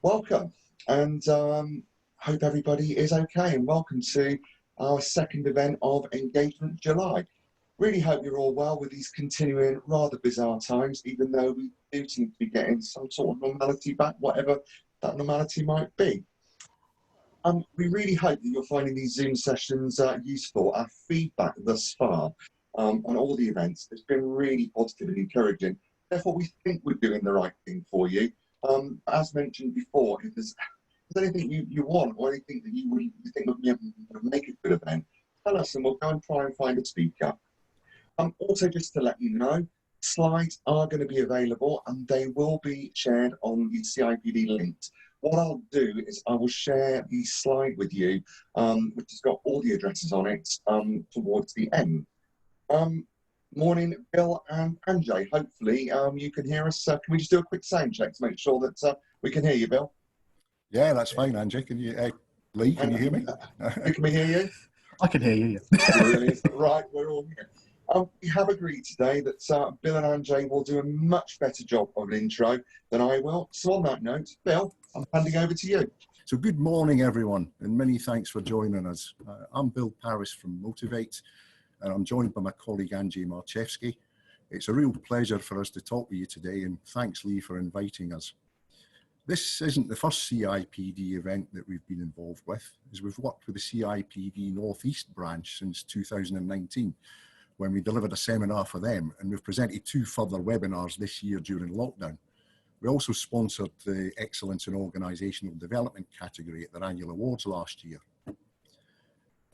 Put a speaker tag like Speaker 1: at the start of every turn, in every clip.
Speaker 1: welcome, and hope everybody is okay, and welcome to our second event of Engagement July. Really hope you're all well with these continuing rather bizarre times, even though we do seem to be getting some sort of normality back, whatever that normality might be. We really hope that you're finding these Zoom sessions useful. Our feedback thus far on all the events has been really positive and encouraging. Therefore, we think we're doing the right thing for you. As mentioned before, if there's anything you want or anything that you think would make a good event, tell us and we'll go and try and find a speaker. Also, just to let you know, slides are going to be available and they will be shared on the CIPD links. What I'll do is I will share the slide with you, which has got all the addresses on it, towards the end. Morning, Bill and Anjay. Hopefully you can hear us. Can we just do a quick sound check to make sure that we can hear you, Bill?
Speaker 2: Yeah, that's fine, Anjay. Can you, Lee, can you hear me?
Speaker 1: Can we hear you?
Speaker 3: I can hear you, yeah.
Speaker 1: Brilliant. Right, we're all here. We have agreed today that Bill and Anjay will do a much better job of an intro than I will. So on that note, Bill, I'm handing over to you.
Speaker 2: So good morning, everyone, and many thanks for joining us. I'm Bill Parris from Motivait, and I'm joined by my colleague Anjay Marchewski. It's a real pleasure for us to talk with you today, and thanks, Lee, for inviting us. This isn't the first CIPD event that we've been involved with, as we've worked with the CIPD Northeast branch since 2019, when we delivered a seminar for them, and we've presented 2 further webinars this year during lockdown. We also sponsored the Excellence in Organisational Development category at their annual awards last year.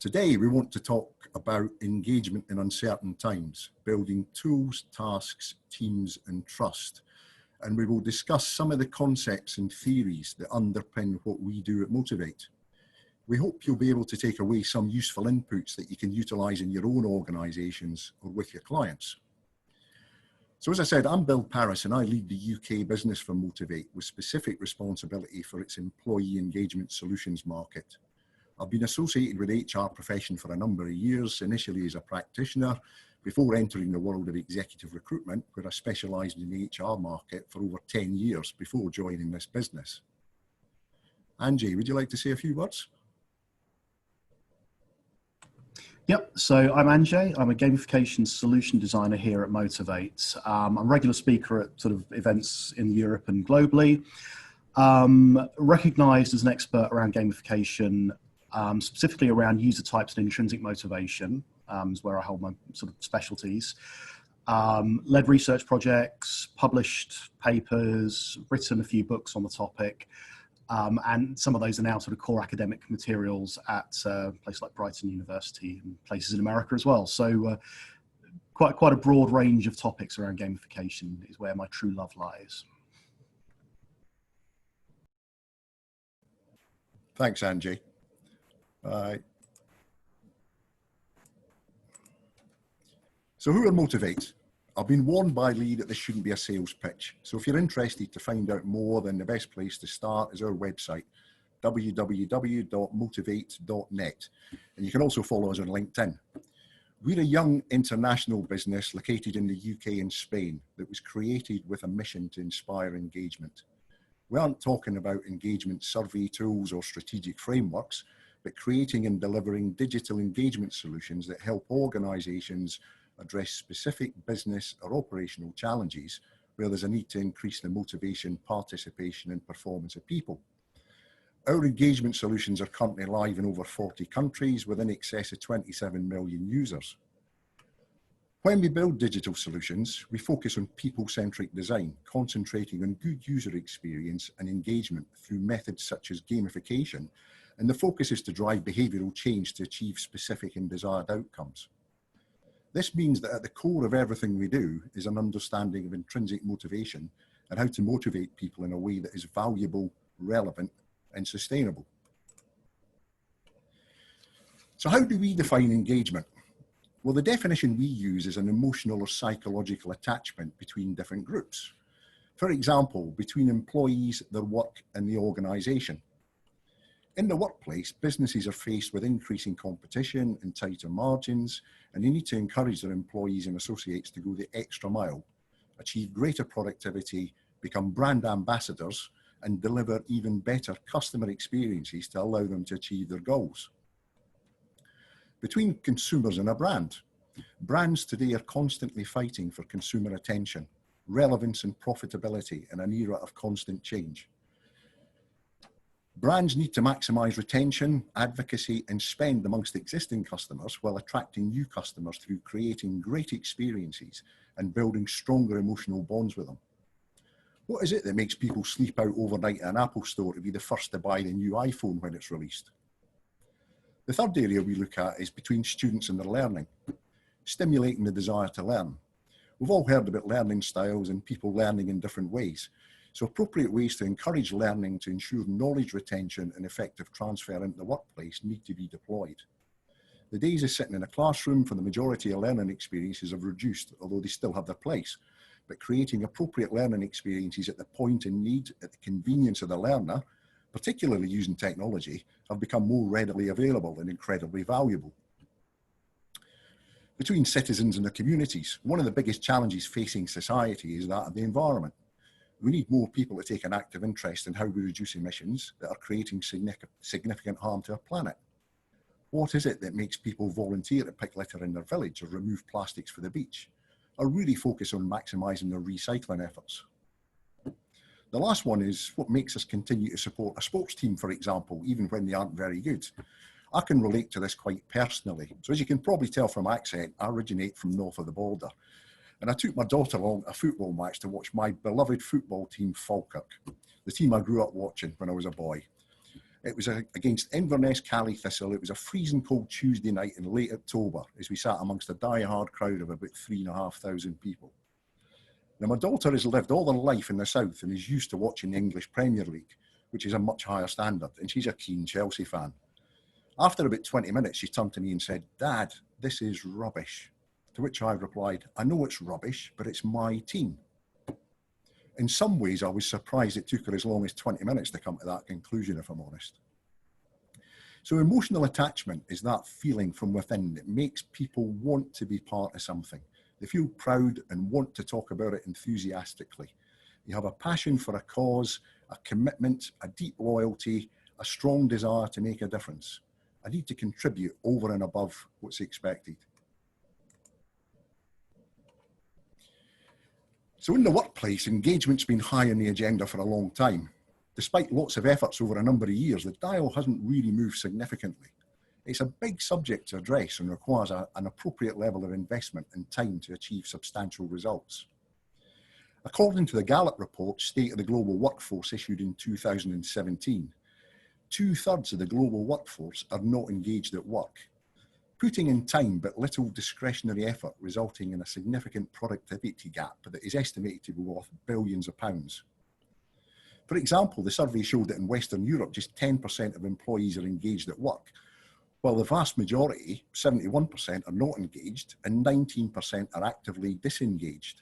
Speaker 2: Today, we want to talk about engagement in uncertain times, building tools, tasks, teams, and trust. And we will discuss some of the concepts and theories that underpin what we do at Motivait. We hope you'll be able to take away some useful inputs that you can utilise in your own organisations or with your clients. So as I said, I'm Bill Parris and I lead the UK business for Motivait with specific responsibility for its employee engagement solutions market. I've been associated with the HR profession for a number of years, initially as a practitioner, before entering the world of executive recruitment, where I specialised in the HR market for over 10 years before joining this business. Anjay, would you like to say a few words?
Speaker 3: Yep, so I'm Anjay. I'm a gamification solution designer here at Motivait. I'm a regular speaker at sort of events in Europe and globally. Recognised as an expert around gamification, specifically around user types and intrinsic motivation, is where I hold my sort of specialties. Led research projects, published papers, written a few books on the topic. And some of those are now sort of core academic materials at places like Brighton University and places in America as well. So quite a broad range of topics around gamification is where my true love lies.
Speaker 2: Thanks, Anjay. So who are Motivait? I've been warned by Lee that this shouldn't be a sales pitch. So if you're interested to find out more, then the best place to start is our website, www.motivate.net. And you can also follow us on LinkedIn. We're a young international business located in the UK and Spain that was created with a mission to inspire engagement. We aren't talking about engagement survey tools or strategic frameworks, but creating and delivering digital engagement solutions that help organisations address specific business or operational challenges where there's a need to increase the motivation, participation and performance of people. Our engagement solutions are currently live in over 40 countries with in excess of 27 million users. When we build digital solutions, we focus on people-centric design, concentrating on good user experience and engagement through methods such as gamification, and the focus is to drive behavioural change to achieve specific and desired outcomes. This means that at the core of everything we do is an understanding of intrinsic motivation and how to motivate people in a way that is valuable, relevant, and sustainable. So how do we define engagement? Well, the definition we use is an emotional or psychological attachment between different groups. For example, between employees, their work, and the organisation. In the workplace, businesses are faced with increasing competition and tighter margins, and they need to encourage their employees and associates to go the extra mile, achieve greater productivity, become brand ambassadors, and deliver even better customer experiences to allow them to achieve their goals. Between consumers and a brand, brands today are constantly fighting for consumer attention, relevance and profitability in an era of constant change. Brands need to maximise retention, advocacy and spend amongst existing customers while attracting new customers through creating great experiences and building stronger emotional bonds with them. What is it that makes people sleep out overnight in an Apple store to be the first to buy the new iPhone when it's released? The third area we look at is between students and their learning, stimulating the desire to learn. We've all heard about learning styles and people learning in different ways. So appropriate ways to encourage learning to ensure knowledge retention and effective transfer into the workplace need to be deployed. The days of sitting in a classroom for the majority of learning experiences have reduced, although they still have their place. But creating appropriate learning experiences at the point in need, at the convenience of the learner, particularly using technology, have become more readily available and incredibly valuable. Between citizens and their communities, one of the biggest challenges facing society is that of the environment. We need more people to take an active interest in how we reduce emissions that are creating significant harm to our planet. What is it that makes people volunteer to pick litter in their village or remove plastics for the beach, or really focus on maximising their recycling efforts? The last one is what makes us continue to support a sports team, for example, even when they aren't very good. I can relate to this quite personally. So as you can probably tell from my accent, I originate from north of the border. And I took my daughter along a football match to watch my beloved football team, Falkirk, the team I grew up watching when I was a boy. It was against Inverness Cally Thistle. It was a freezing cold Tuesday night in late October as we sat amongst a die-hard crowd of about 3,500 people. Now, my daughter has lived all her life in the south and is used to watching the English Premier League, which is a much higher standard, and she's a keen Chelsea fan. After about 20 minutes, she turned to me and said, "Dad, this is rubbish." To which I replied, "I know it's rubbish, but it's my team." In some ways, I was surprised it took her as long as 20 minutes to come to that conclusion, if I'm honest. So emotional attachment is that feeling from within that makes people want to be part of something. They feel proud and want to talk about it enthusiastically. You have a passion for a cause, a commitment, a deep loyalty, a strong desire to make a difference. I need to contribute over and above what's expected. So in the workplace, engagement's been high on the agenda for a long time. Despite lots of efforts over a number of years, the dial hasn't really moved significantly. It's a big subject to address and requires an appropriate level of investment and time to achieve substantial results. According to the Gallup report, State of the Global Workforce, issued in 2017, 2/3 of the global workforce are not engaged at work, putting in time but little discretionary effort, resulting in a significant productivity gap that is estimated to be worth billions of pounds. For example, the survey showed that in Western Europe, just 10% of employees are engaged at work, while the vast majority, 71%, are not engaged and 19% are actively disengaged.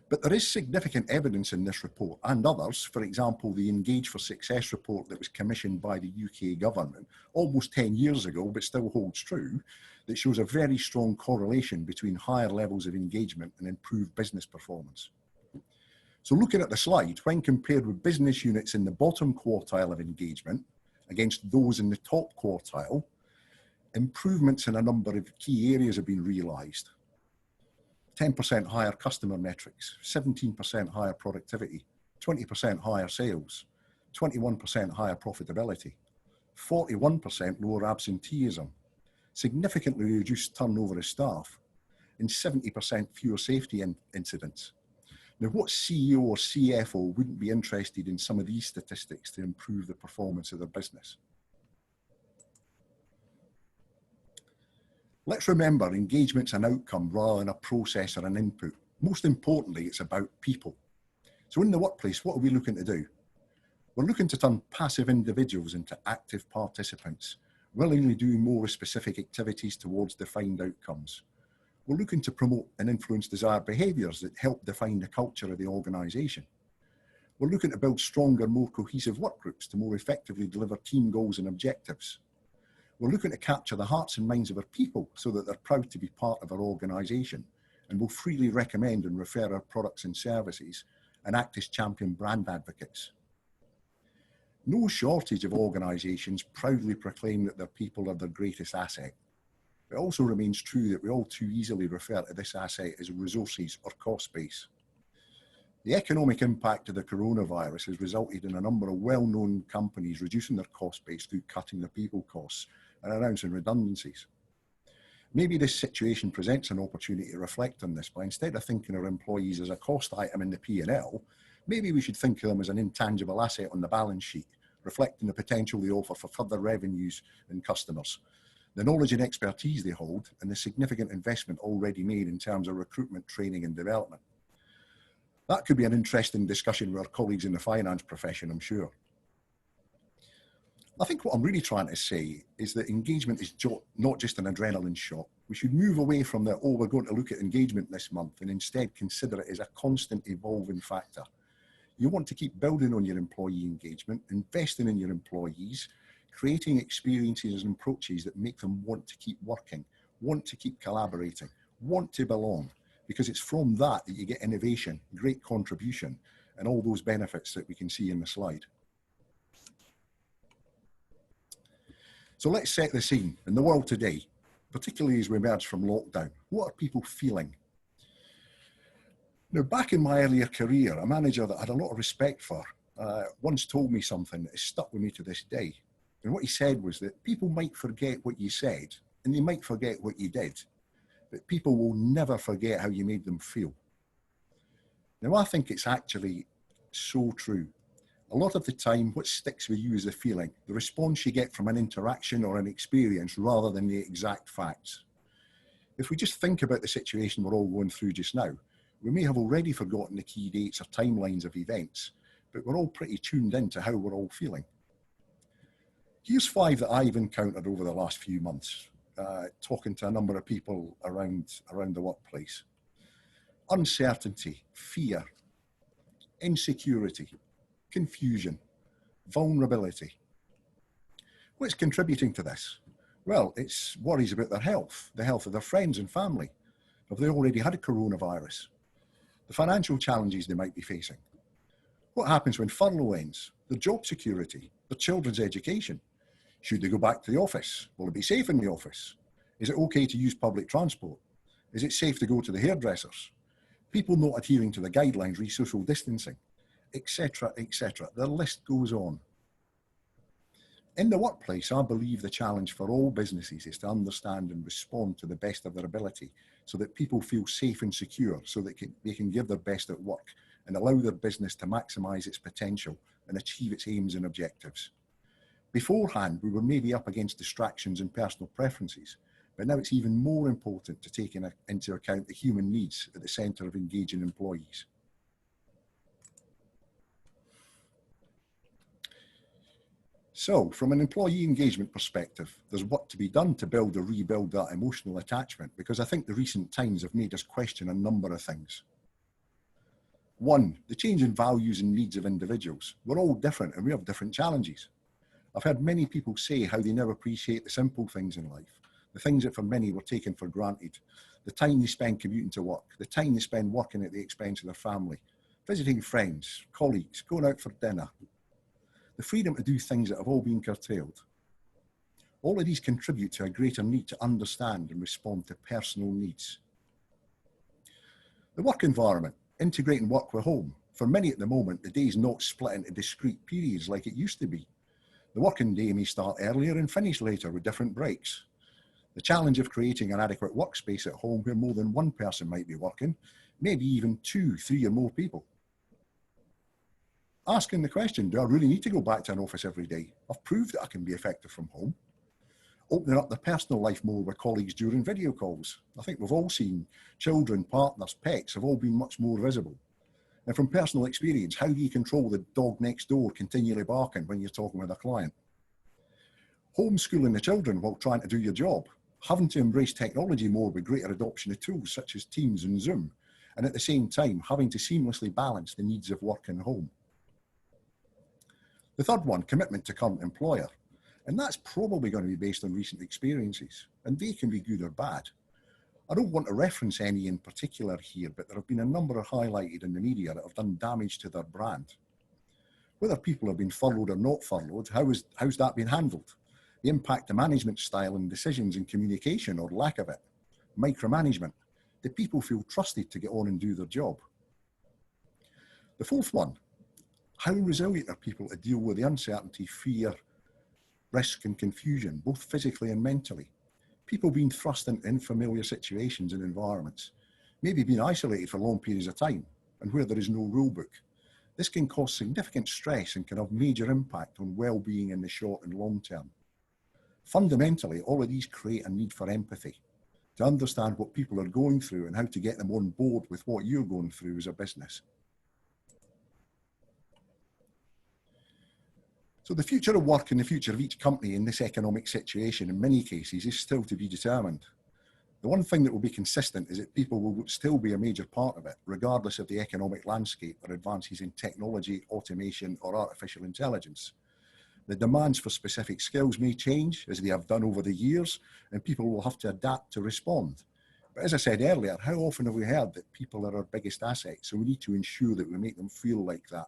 Speaker 2: But there is significant evidence in this report and others, for example, the Engage for Success report that was commissioned by the UK government almost 10 years ago, but still holds true, that shows a very strong correlation between higher levels of engagement and improved business performance. So looking at the slide, when compared with business units in the bottom quartile of engagement against those in the top quartile, improvements in a number of key areas have been realised. 10% higher customer metrics, 17% higher productivity, 20% higher sales, 21% higher profitability, 41% lower absenteeism, significantly reduced turnover of staff, and 70% fewer safety incidents. Now, what CEO or CFO wouldn't be interested in some of these statistics to improve the performance of their business? Let's remember, engagement's an outcome rather than a process or an input. Most importantly, it's about people. So in the workplace, what are we looking to do? We're looking to turn passive individuals into active participants, willingly doing more specific activities towards defined outcomes. We're looking to promote and influence desired behaviours that help define the culture of the organisation. We're looking to build stronger, more cohesive work groups to more effectively deliver team goals and objectives. We're looking to capture the hearts and minds of our people so that they're proud to be part of our organisation and will freely recommend and refer our products and services and act as champion brand advocates. No shortage of organisations proudly proclaim that their people are their greatest asset. It also remains true that we all too easily refer to this asset as resources or cost base. The economic impact of the coronavirus has resulted in a number of well-known companies reducing their cost base through cutting their people costs and announcing redundancies. Maybe this situation presents an opportunity to reflect on this by instead of thinking of employees as a cost item in the P&L, maybe we should think of them as an intangible asset on the balance sheet, reflecting the potential they offer for further revenues and customers, the knowledge and expertise they hold, and the significant investment already made in terms of recruitment, training and development. That could be an interesting discussion with our colleagues in the finance profession, I'm sure. I think what I'm really trying to say is that engagement is not just an adrenaline shot. We should move away from the, oh, we're going to look at engagement this month, and instead consider it as a constant evolving factor. You want to keep building on your employee engagement, investing in your employees, creating experiences and approaches that make them want to keep working, want to keep collaborating, want to belong, because it's from that that you get innovation, great contribution, and all those benefits that we can see in the slide. So let's set the scene. In the world today, particularly as we emerge from lockdown, what are people feeling? Now, back in my earlier career, a manager that I had a lot of respect for once told me something that has stuck with me to this day. And what he said was that people might forget what you said, and they might forget what you did, but people will never forget how you made them feel. Now, I think it's actually so true. A lot of the time, what sticks with you is the feeling, the response you get from an interaction or an experience rather than the exact facts. If we just think about the situation we're all going through just now, we may have already forgotten the key dates or timelines of events, but we're all pretty tuned into how we're all feeling. Here's 5 that I've encountered over the last few months, talking to a number of people around the workplace. Uncertainty, fear, insecurity, confusion, vulnerability. What's contributing to this? Well, it's worries about their health, the health of their friends and family. Have they already had a coronavirus? The financial challenges they might be facing. What happens when furlough ends? Their job security, their children's education. Should they go back to the office? Will it be safe in the office? Is it okay to use public transport? Is it safe to go to the hairdressers? People not adhering to the guidelines re social distancing, etc., etc. The list goes on. In the workplace, I believe the challenge for all businesses is to understand and respond to the best of their ability so that people feel safe and secure, so that they can give their best at work and allow their business to maximise its potential and achieve its aims and objectives. Beforehand, we were maybe up against distractions and personal preferences, but now it's even more important to take into account the human needs at the centre of engaging employees. So, from an employee engagement perspective, there's work to be done to build or rebuild that emotional attachment, because I think the recent times have made us question a number of things. 1, the change in values and needs of individuals. We're all different and we have different challenges. I've heard many people say how they now appreciate the simple things in life, the things that for many were taken for granted, the time they spend commuting to work, the time they spend working at the expense of their family, visiting friends, colleagues, going out for dinner, the freedom to do things that have all been curtailed. All of these contribute to a greater need to understand and respond to personal needs. The work environment, integrating work with home. For many at the moment, the day is not split into discrete periods like it used to be. The working day may start earlier and finish later with different breaks. The challenge of creating an adequate workspace at home where more than one person might be working, maybe even 2, 3 or more people. Asking the question, do I really need to go back to an office every day? I've proved that I can be effective from home. Opening up the personal life more with colleagues during video calls. I think we've all seen children, partners, pets have all been much more visible. And from personal experience, how do you control the dog next door continually barking when you're talking with a client? Homeschooling the children while trying to do your job. Having to embrace technology more with greater adoption of tools such as Teams and Zoom. And at the same time, having to seamlessly balance the needs of work and home. The third one, commitment to current employer. And that's probably going to be based on recent experiences. And they can be good or bad. I don't want to reference any in particular here, but there have been a number highlighted in the media that have done damage to their brand. Whether people have been furloughed or not furloughed, how's that been handled? The impact of management style and decisions and communication or lack of it. Micromanagement. Do people feel trusted to get on and do their job? The fourth one, how resilient are people to deal with the uncertainty, fear, risk and confusion, both physically and mentally? People being thrust into unfamiliar situations and environments, maybe being isolated for long periods of time and where there is no rule book. This can cause significant stress and can have major impact on well-being in the short and long term. Fundamentally, all of these create a need for empathy, to understand what people are going through and how to get them on board with what you're going through as a business. So the future of work and the future of each company in this economic situation, in many cases, is still to be determined. The one thing that will be consistent is that people will still be a major part of it, regardless of the economic landscape or advances in technology, automation, or artificial intelligence. The demands for specific skills may change, as they have done over the years, and people will have to adapt to respond. But as I said earlier, how often have we heard that people are our biggest asset? So we need to ensure that we make them feel like that.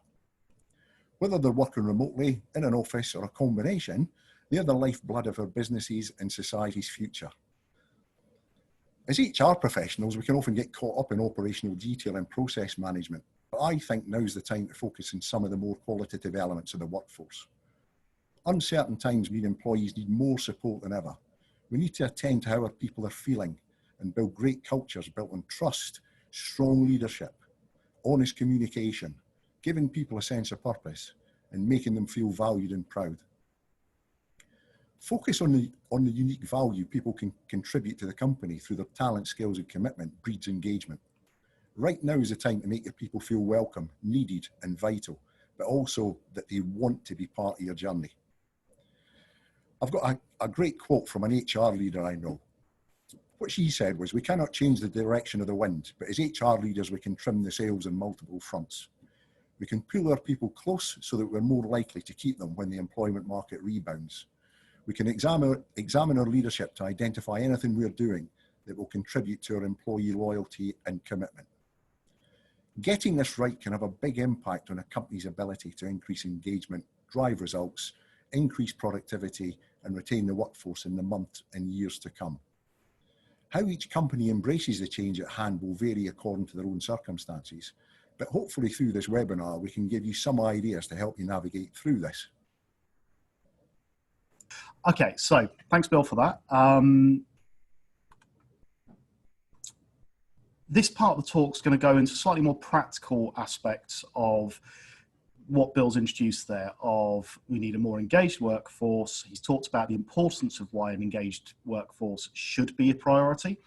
Speaker 2: Whether they're working remotely, in an office, or a combination, they're the lifeblood of our businesses and society's future. As HR professionals, we can often get caught up in operational detail and process management, but I think now's the time to focus on some of the more qualitative elements of the workforce. Uncertain times mean employees need more support than ever. We need to attend to how our people are feeling and build great cultures built on trust, strong leadership, honest communication, giving people a sense of purpose and making them feel valued and proud. Focus on the unique value people can contribute to the company through their talent, skills and commitment breeds engagement. Right now is the time to make your people feel welcome, needed and vital, but also that they want to be part of your journey. I've got a great quote from an HR leader I know. What she said was, we cannot change the direction of the wind, but as HR leaders we can trim the sails on multiple fronts. We can pull our people close so that we're more likely to keep them when the employment market rebounds. We can examine our leadership to identify anything we're doing that will contribute to our employee loyalty and commitment. Getting this right can have a big impact on a company's ability to increase engagement, drive results, increase productivity, and retain the workforce in the months and years to come. How each company embraces the change at hand will vary according to their own circumstances, but hopefully through this webinar we can give you some ideas to help you navigate through this.
Speaker 3: Okay, so thanks, Bill, for that. This part of the talk is going to go into slightly more practical aspects of what Bill's introduced there, of we need a more engaged workforce. He's talked about the importance of why an engaged workforce should be a priority.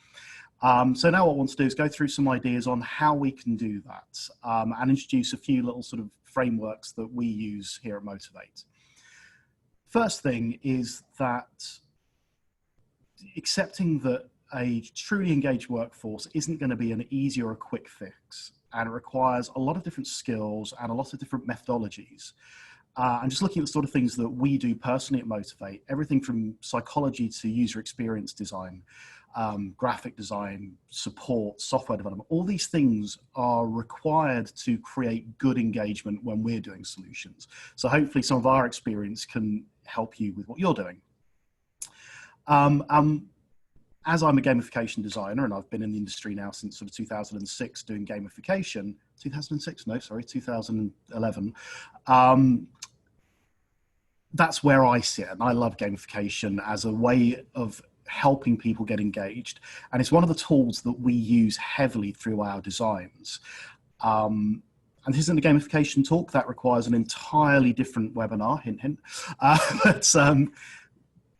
Speaker 3: So now what I want to do is go through some ideas on how we can do that and introduce a few little sort of frameworks that we use here at Motivait. First thing is that accepting that a truly engaged workforce isn't going to be an easy or a quick fix, and it requires a lot of different skills and a lot of different methodologies. And just looking at the sort of things that we do personally at Motivait, everything from psychology to user experience design, graphic design, support, software development, all these things are required to create good engagement when we're doing solutions. So hopefully some of our experience can help you with what you're doing. As I'm a gamification designer, and I've been in the industry now since sort of 2006 doing gamification, 2011, that's where I sit, and I love gamification as a way of helping people get engaged. And it's one of the tools that we use heavily through our designs. And this isn't a gamification talk, that requires an entirely different webinar, hint, hint.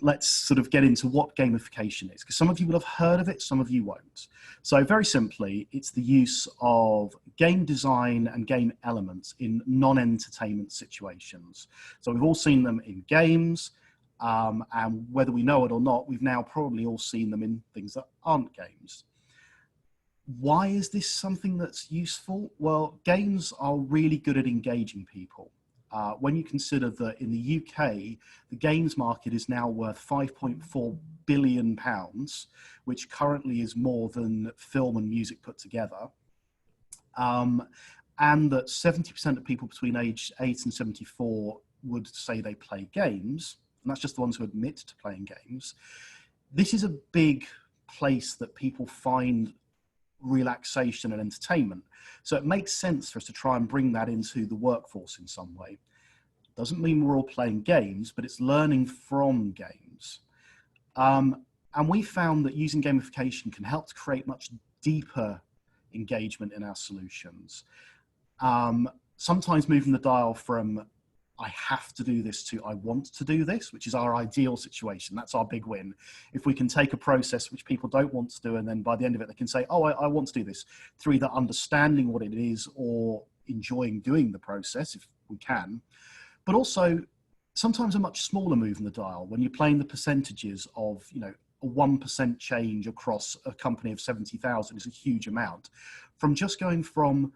Speaker 3: Let's sort of get into what gamification is, because some of you will have heard of it, some of you won't. So very simply, it's the use of game design and game elements in non-entertainment situations. So we've all seen them in games, and whether we know it or not, we've now probably all seen them in things that aren't games. Why is this something that's useful? Well, games are really good at engaging people. when you consider that in the UK, the games market is now worth £5.4 billion, which currently is more than film and music put together. And that 70% of people between age 8 and 74 would say they play games, and that's just the ones who admit to playing games. This is a big place that people find relaxation and entertainment. So it makes sense for us to try and bring that into the workforce in some way. Doesn't mean we're all playing games, but it's learning from games. And we found that using gamification can help to create much deeper engagement in our solutions. Sometimes moving the dial from I have to do this to I want to do this, which is our ideal situation. That's our big win. If we can take a process which people don't want to do, and then by the end of it, they can say, oh, I want to do this, through either understanding what it is or enjoying doing the process, if we can. But also, sometimes a much smaller move in the dial, when you're playing the percentages of, you know, a 1% change across a company of 70,000 is a huge amount. From just going from,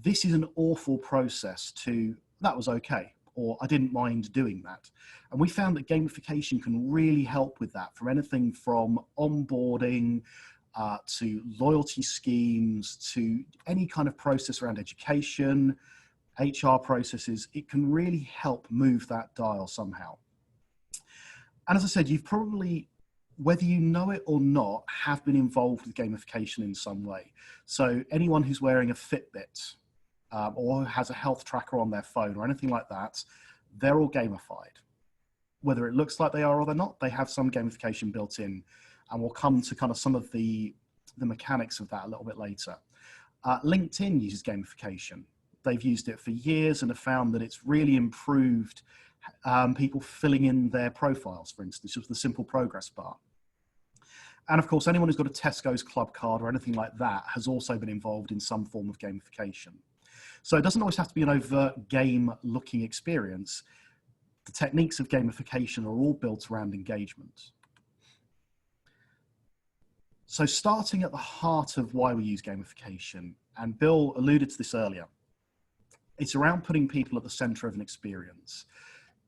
Speaker 3: this is an awful process, to that was okay, or I didn't mind doing that. And we found that gamification can really help with that, from anything from onboarding to loyalty schemes, to any kind of process around education, HR processes. It can really help move that dial somehow. And as I said, you've probably, whether you know it or not, have been involved with gamification in some way. So anyone who's wearing a Fitbit or has a health tracker on their phone or anything like that, they're all gamified. Whether it looks like they are or they're not, they have some gamification built in. And we'll come to kind of some of the mechanics of that a little bit later. LinkedIn uses gamification. They've used it for years and have found that it's really improved people filling in their profiles, for instance, with the simple progress bar. And of course, anyone who's got a Tesco's club card or anything like that has also been involved in some form of gamification. So it doesn't always have to be an overt game-looking experience. The techniques of gamification are all built around engagement. So starting at the heart of why we use gamification, and Bill alluded to this earlier, it's around putting people at the center of an experience.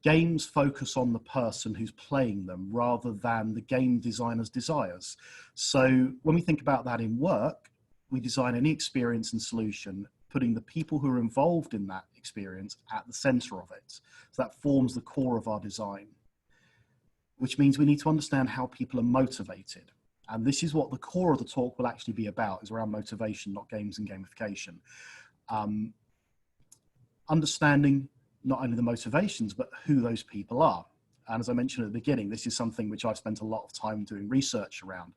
Speaker 3: Games focus on the person who's playing them rather than the game designer's desires. So when we think about that in work, we design any experience and solution, putting the people who are involved in that experience at the center of it. So that forms the core of our design, which means we need to understand how people are motivated. And this is what the core of the talk will actually be about, is around motivation, not games and gamification. Understanding not only the motivations, but who those people are. And as I mentioned at the beginning, this is something which I've spent a lot of time doing research around,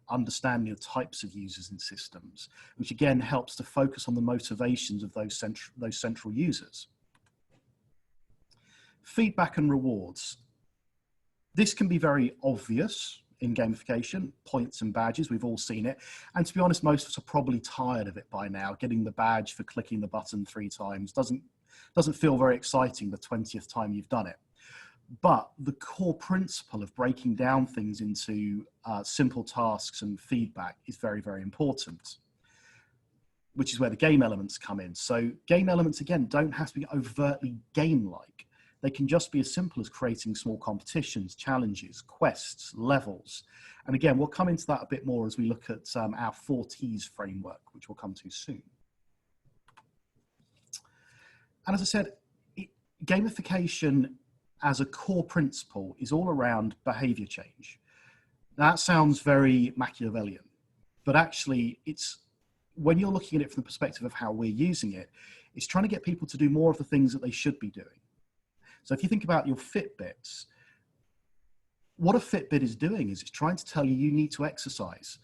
Speaker 3: understanding the types of users and systems, which again helps to focus on the motivations of those central users. Feedback and rewards. This can be very obvious in gamification, points and badges, we've all seen it. And to be honest, most of us are probably tired of it by now. Getting the badge for clicking the button 3 times doesn't feel very exciting the 20th time you've done it. But the core principle of breaking down things into simple tasks and feedback is very, very important, which is where the game elements come in. So game elements, again, don't have to be overtly game-like. They can just be as simple as creating small competitions, challenges, quests, levels. And again, we'll come into that a bit more as we look at our 4 T's framework, which we'll come to soon. And as I said, gamification as a core principle is all around behavior change. That sounds very Machiavellian, but actually it's, when you're looking at it from the perspective of how we're using it, it's trying to get people to do more of the things that they should be doing. So if you think about your Fitbits, what a Fitbit is doing is it's trying to tell you you need to exercise.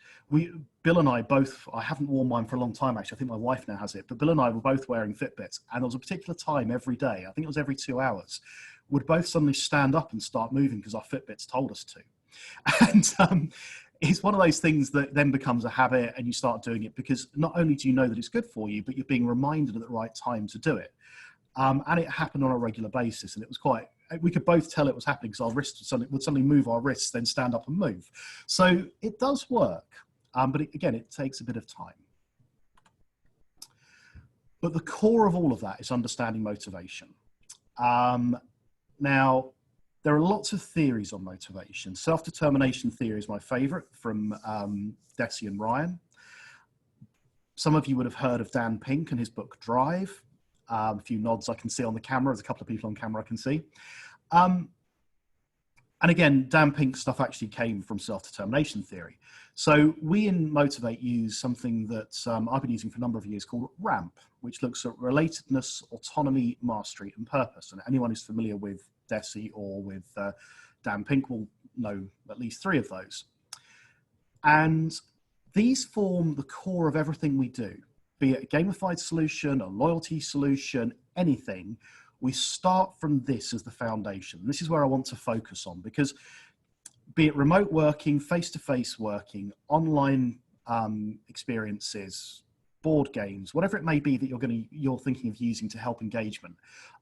Speaker 3: Bill and I both, I haven't worn mine for a long time actually, I think my wife now has it, but Bill and I were both wearing Fitbits, and there was a particular time every day, I think it was every 2 hours, we'd both suddenly stand up and start moving because our Fitbits told us to. And it's one of those things that then becomes a habit and you start doing it because not only do you know that it's good for you, but you're being reminded at the right time to do it. And it happened on a regular basis, and it was quite, we could both tell it was happening because our wrists would suddenly move our wrists, then stand up and move. So it does work, but again, it takes a bit of time. But the core of all of that is understanding motivation. Now, there are lots of theories on motivation. Self-determination theory is my favorite, from Deci and Ryan. Some of you would have heard of Dan Pink and his book Drive. A few nods I can see on the camera. There's a couple of people on camera I can see. And again, Dan Pink's stuff actually came from self-determination theory. So we in Motivate use something that I've been using for a number of years called RAMP, which looks at relatedness, autonomy, mastery, and purpose. And anyone who's familiar with Deci or with Dan Pink will know at least 3 of those. And these form the core of everything we do, be it a gamified solution, a loyalty solution, anything. We start from this as the foundation. This is where I want to focus on, because be it remote working, face-to-face working, online experiences, board games, whatever it may be that you're thinking of using to help engagement,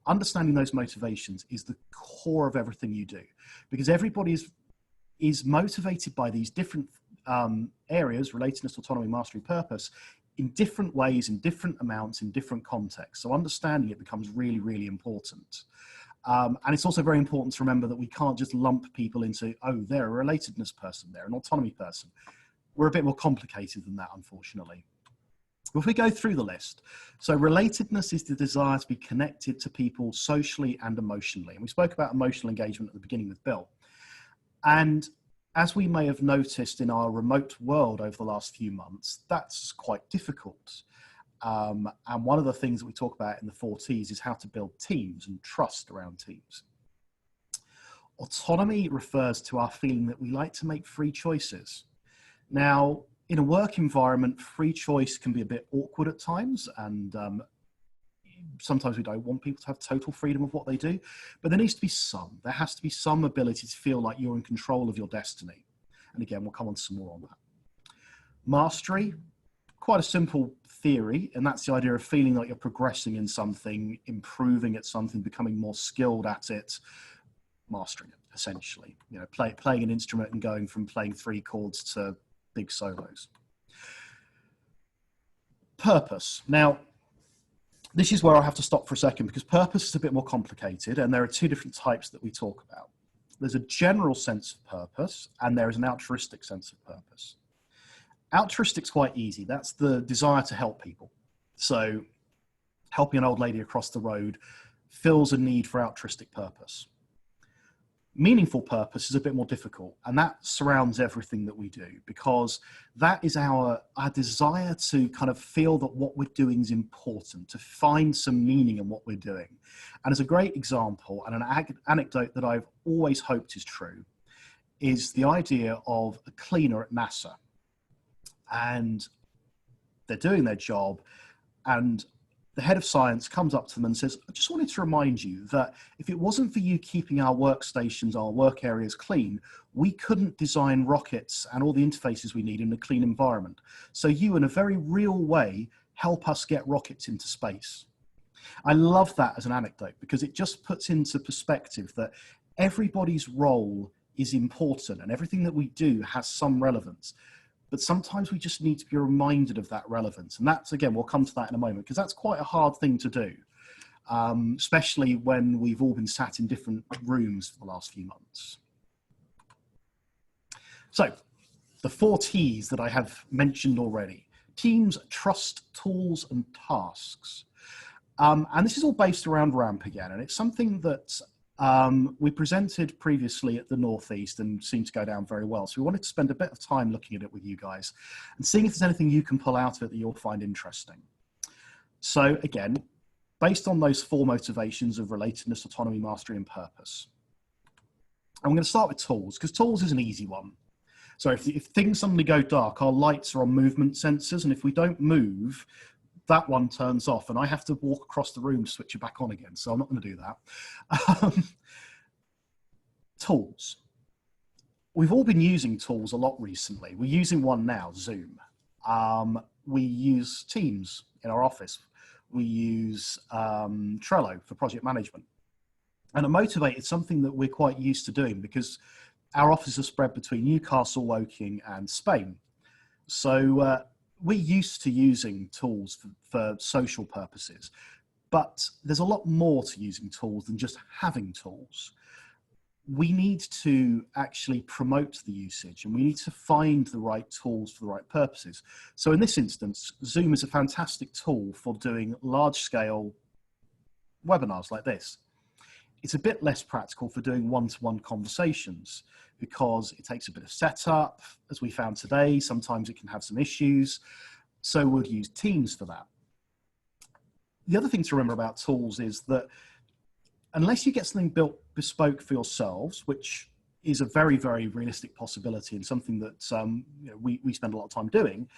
Speaker 3: understanding those motivations is the core of everything you do, because everybody is motivated by these different areas: relatedness, autonomy, mastery, purpose, in different ways, in different amounts, in different contexts. So understanding it becomes really, really important. And it's also very important to remember that we can't just lump people into, oh, they're a relatedness person, they're an autonomy person. We're a bit more complicated than that, unfortunately. If we go through the list, so relatedness is the desire to be connected to people socially and emotionally. And we spoke about emotional engagement at the beginning with Bill. And as we may have noticed in our remote world over the last few months, that's quite difficult. And one of the things that we talk about in the 4 T's is how to build teams and trust around teams. Autonomy refers to our feeling that we like to make free choices. Now, in a work environment, free choice can be a bit awkward at times, and sometimes we don't want people to have total freedom of what they do, but there needs to be there has to be some ability to feel like you're in control of your destiny. And again, we'll come on to some more on that. Mastery, quite a simple theory, and that's the idea of feeling like you're progressing in something, improving at something, becoming more skilled at it, mastering it, essentially. You know, playing an instrument and going from playing 3 chords to big solos. Purpose. Now, this is where I have to stop for a second, because purpose is a bit more complicated, and there are 2 different types that we talk about. There's a general sense of purpose, and there is an altruistic sense of purpose. Altruistic's quite easy. That's the desire to help people. So helping an old lady across the road fills a need for altruistic purpose. Meaningful purpose is a bit more difficult, and that surrounds everything that we do, because that is our desire to kind of feel that what we're doing is important, to find some meaning in what we're doing. And as a great example, and an anecdote that I've always hoped is true, is the idea of a cleaner at NASA. And they're doing their job, and the head of science comes up to them and says, I just wanted to remind you that if it wasn't for you keeping our workstations, our work areas clean, we couldn't design rockets and all the interfaces we need in a clean environment. So you, in a very real way, help us get rockets into space. I love that as an anecdote, because it just puts into perspective that everybody's role is important and everything that we do has some relevance. But sometimes we just need to be reminded of that relevance. And that's, again, we'll come to that in a moment, because that's quite a hard thing to do, especially when we've all been sat in different rooms for the last few months. So the 4 T's that I have mentioned already: teams, trust, tools, and tasks. And this is all based around RAMP again. And it's something that we presented previously at the Northeast and seemed to go down very well. So we wanted to spend a bit of time looking at it with you guys and seeing if there's anything you can pull out of it that you'll find interesting. So again, based on those 4 motivations of relatedness, autonomy, mastery, and purpose. I'm going to start with tools, because tools is an easy one. So if things suddenly go dark, our lights are on movement sensors, and if we don't move, that one turns off, and I have to walk across the room to switch it back on again. So I'm not going to do that. Tools. We've all been using tools a lot recently. We're using one now, Zoom. We use Teams in our office. We use Trello for project management. And at Motivate, it's something that we're quite used to doing, because our offices are spread between Newcastle, Woking, and Spain. So we're used to using tools for social purposes. But there's a lot more to using tools than just having tools. We need to actually promote the usage, and we need to find the right tools for the right purposes. So in this instance, Zoom is a fantastic tool for doing large-scale webinars like this. It's a bit less practical for doing one-to-one conversations because it takes a bit of setup. As we found today, sometimes it can have some issues. So we'll use Teams for that. The other thing to remember about tools is that unless you get something built bespoke for yourselves, which is a very, very realistic possibility and something that we spend a lot of time doing,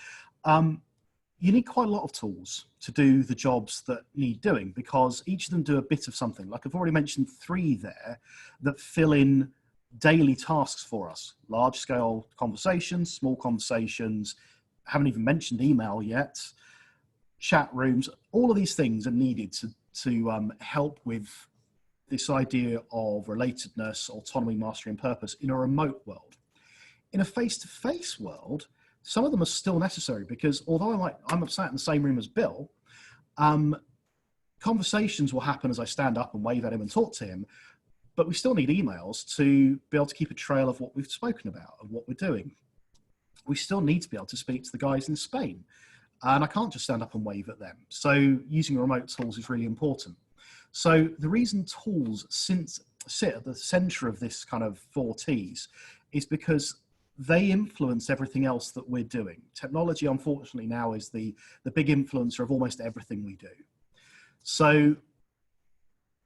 Speaker 3: you need quite a lot of tools to do the jobs that need doing, because each of them do a bit of something. Like I've already mentioned 3 there that fill in daily tasks for us: large scale conversations, small conversations, haven't even mentioned email yet, chat rooms. All of these things are needed to help with this idea of relatedness, autonomy, mastery, and purpose in a remote world. In a face-to-face world, some of them are still necessary, because although I'm sat in the same room as Bill, conversations will happen as I stand up and wave at him and talk to him, but we still need emails to be able to keep a trail of what we've spoken about and what we're doing. We still need to be able to speak to the guys in Spain, and I can't just stand up and wave at them. So using remote tools is really important. So the reason tools sit at the center of this kind of 4 T's is because they influence everything else that we're doing. Technology, unfortunately, now is the big influencer of almost everything we do. So,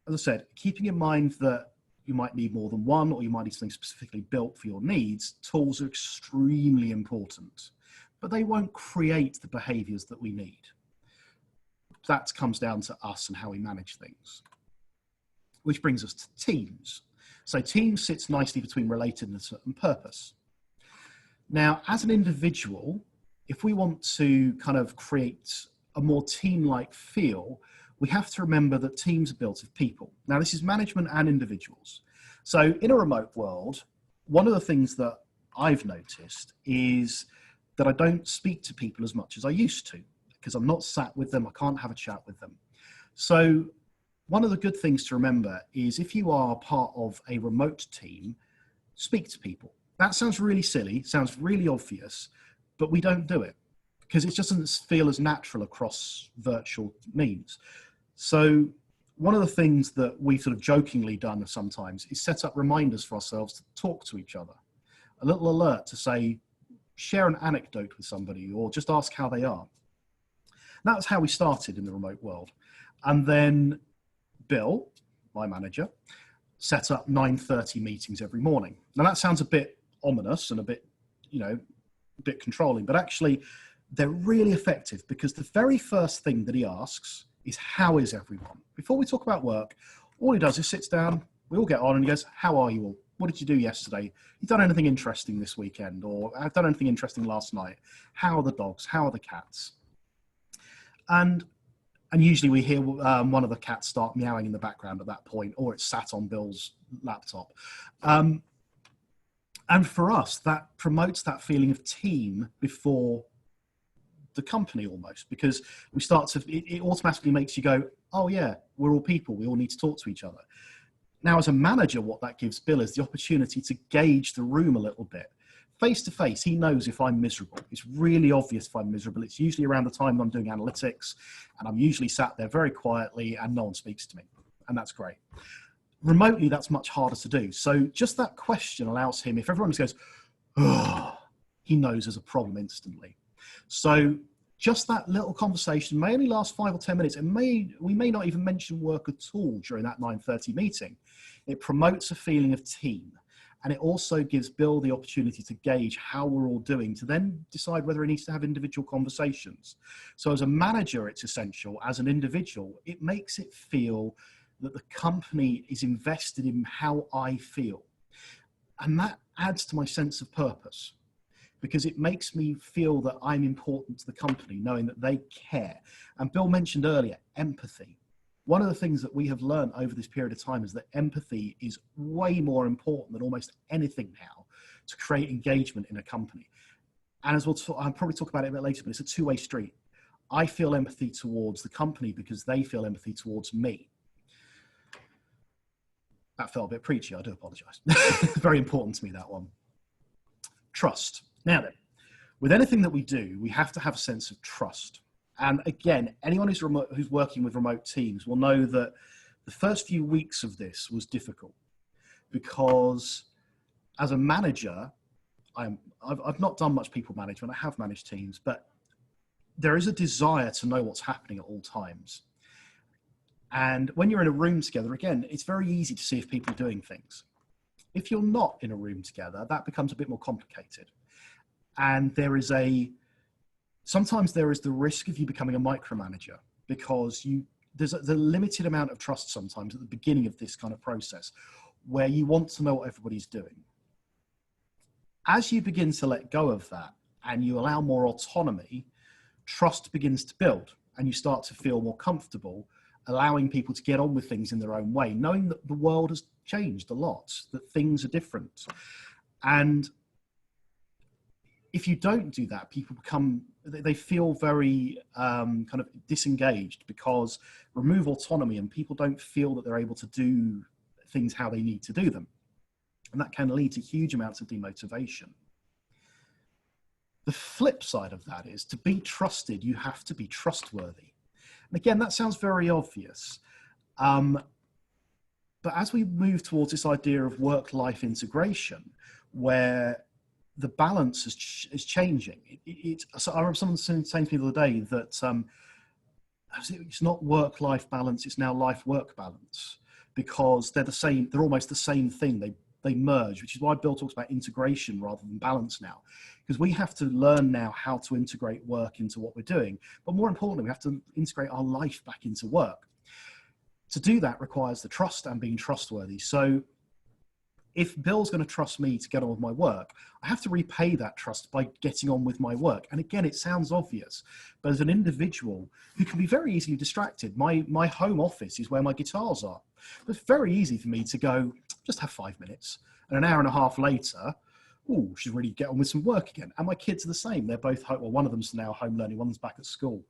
Speaker 3: as I said, keeping in mind that you might need more than one, or you might need something specifically built for your needs, tools are extremely important, but they won't create the behaviors that we need. That comes down to us and how we manage things. Which brings us to Teams. So Teams sits nicely between relatedness and purpose. Now, as an individual, if we want to kind of create a more team-like feel, we have to remember that teams are built of people. Now, this is management and individuals. So in a remote world, one of the things that I've noticed is that I don't speak to people as much as I used to, because I'm not sat with them, I can't have a chat with them. So one of the good things to remember is if you are part of a remote team, speak to people. That sounds really silly, sounds really obvious, but we don't do it because it just doesn't feel as natural across virtual means. So one of the things that we've sort of jokingly done sometimes is set up reminders for ourselves to talk to each other. A little alert to say, share an anecdote with somebody or just ask how they are. That was how we started in the remote world. And then Bill, my manager, set up 9:30 meetings every morning. Now that sounds a bit ominous and a bit, a bit controlling, but actually they're really effective because the very first thing that he asks is, how is everyone? Before we talk about work, all he does is sits down, we all get on and he goes, how are you all? What did you do yesterday? You done anything interesting this weekend? Or I've done anything interesting last night? How are the dogs? How are the cats? And usually we hear one of the cats start meowing in the background at that point, or it's sat on Bill's laptop. And for us, that promotes that feeling of team before the company almost, because we start to, it automatically makes you go, oh yeah, we're all people. We all need to talk to each other. Now, as a manager, what that gives Bill is the opportunity to gauge the room a little bit. Face to face, he knows if I'm miserable. It's really obvious if I'm miserable. It's usually around the time I'm doing analytics, and I'm usually sat there very quietly and no one speaks to me. And that's great. Remotely, that's much harder to do. So just that question allows him, if everyone just goes, oh, he knows there's a problem instantly. So just that little conversation may only last 5 or 10 minutes. We may not even mention work at all during that 9:30 meeting. It promotes a feeling of team. And it also gives Bill the opportunity to gauge how we're all doing, to then decide whether he needs to have individual conversations. So as a manager, it's essential. As an individual, it makes it feel that the company is invested in how I feel. And that adds to my sense of purpose, because it makes me feel that I'm important to the company, knowing that they care. And Bill mentioned earlier, empathy. One of the things that we have learned over this period of time is that empathy is way more important than almost anything now to create engagement in a company. And as I'll probably talk about it a bit later, but it's a two-way street. I feel empathy towards the company because they feel empathy towards me. That felt a bit preachy, I do apologize. Very important to me, that one. Trust. Now then, with anything that we do, we have to have a sense of trust. And again, anyone who's working with remote teams will know that the first few weeks of this was difficult because as a manager, I've not done much people management. I have managed teams, but there is a desire to know what's happening at all times. And when you're in a room together, again, it's very easy to see if people are doing things. If you're not in a room together, that becomes a bit more complicated. And sometimes there is the risk of you becoming a micromanager because there's a limited amount of trust sometimes at the beginning of this kind of process where you want to know what everybody's doing. As you begin to let go of that and you allow more autonomy, trust begins to build and you start to feel more comfortable allowing people to get on with things in their own way, knowing that the world has changed a lot, that things are different. And if you don't do that, people they feel very kind of disengaged because remove autonomy and people don't feel that they're able to do things how they need to do them. And that can lead to huge amounts of demotivation. The flip side of that is to be trusted, you have to be trustworthy. And again, that sounds very obvious. But as we move towards this idea of work-life integration, where the balance is changing. So I remember someone saying to me the other day that it's not work-life balance, it's now life-work balance, because they're almost the same thing. They merge, which is why Bill talks about integration rather than balance now, because we have to learn now how to integrate work into what we're doing. But more importantly, we have to integrate our life back into work. To do that requires the trust and being trustworthy. So if Bill's going to trust me to get on with my work, I have to repay that trust by getting on with my work. And again, it sounds obvious, but as an individual who can be very easily distracted, my home office is where my guitars are. But it's very easy for me to go, just have 5 minutes. And an hour and a half later, should really get on with some work again. And my kids are the same. They're both home. Well, one of them's now home learning, one's back at school.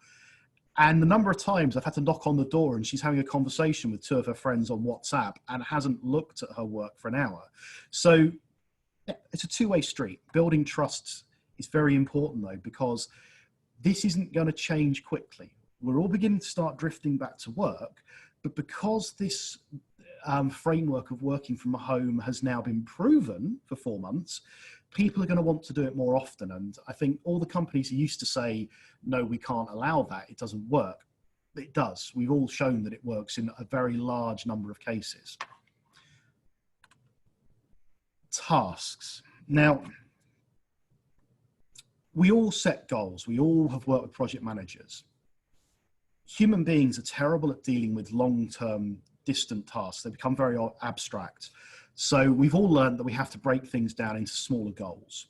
Speaker 3: And the number of times I've had to knock on the door and she's having a conversation with 2 of her friends on WhatsApp and hasn't looked at her work for an hour. So yeah, it's a two-way street. Building trust is very important though, because this isn't going to change quickly. We're all beginning to start drifting back to work, but because this framework of working from home has now been proven for 4 months, people are going to want to do it more often. And I think all the companies who used to say, no, we can't allow that, it doesn't work. It does. We've all shown that it works in a very large number of cases. Tasks. Now, we all set goals. We all have worked with project managers. Human beings are terrible at dealing with long-term distant tasks. They become very abstract. So we've all learned that we have to break things down into smaller goals.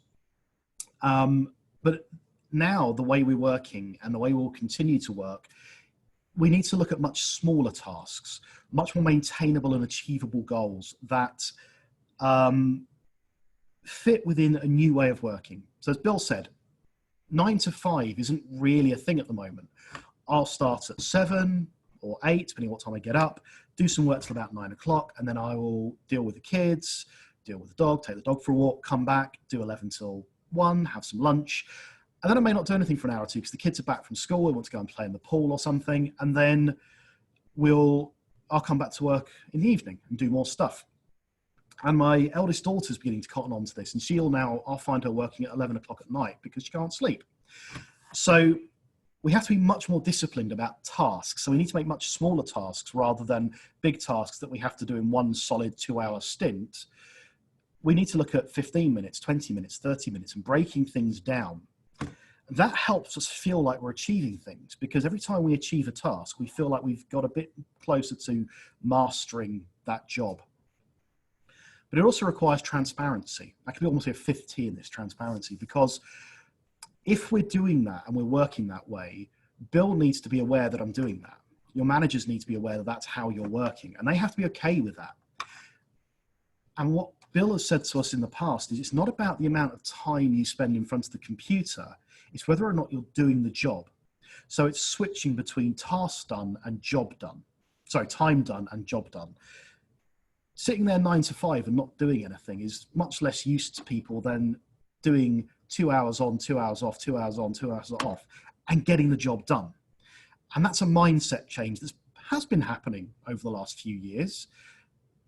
Speaker 3: But now the way we're working and the way we'll continue to work, we need to look at much smaller tasks, much more maintainable and achievable goals that fit within a new way of working. So as Bill said, 9 to 5 isn't really a thing at the moment. I'll start at 7 or 8, depending on what time I get up, do some work till about 9 o'clock, and then I will deal with the kids, deal with the dog, take the dog for a walk, come back, do 11 till 1, have some lunch. And then I may not do anything for an hour or two because the kids are back from school, they want to go and play in the pool or something. And then I'll come back to work in the evening and do more stuff. And my eldest daughter's beginning to cotton on to this, and I'll find her working at 11 o'clock at night because she can't sleep. So we have to be much more disciplined about tasks. So we need to make much smaller tasks rather than big tasks that we have to do in one solid 2-hour stint. We need to look at 15 minutes, 20 minutes, 30 minutes and breaking things down. That helps us feel like we're achieving things, because every time we achieve a task, we feel like we've got a bit closer to mastering that job. But it also requires transparency. That could be almost a 5th T in this, transparency, because if we're doing that and we're working that way, Bill needs to be aware that I'm doing that. Your managers need to be aware that that's how you're working, and they have to be okay with that. And what Bill has said to us in the past is it's not about the amount of time you spend in front of the computer, it's whether or not you're doing the job. So it's switching between task done and job done. Sorry, time done and job done. Sitting there 9 to 5 and not doing anything is much less use to people than doing 2 hours on, 2 hours off, 2 hours on, 2 hours off, and getting the job done. And that's a mindset change that has been happening over the last few years.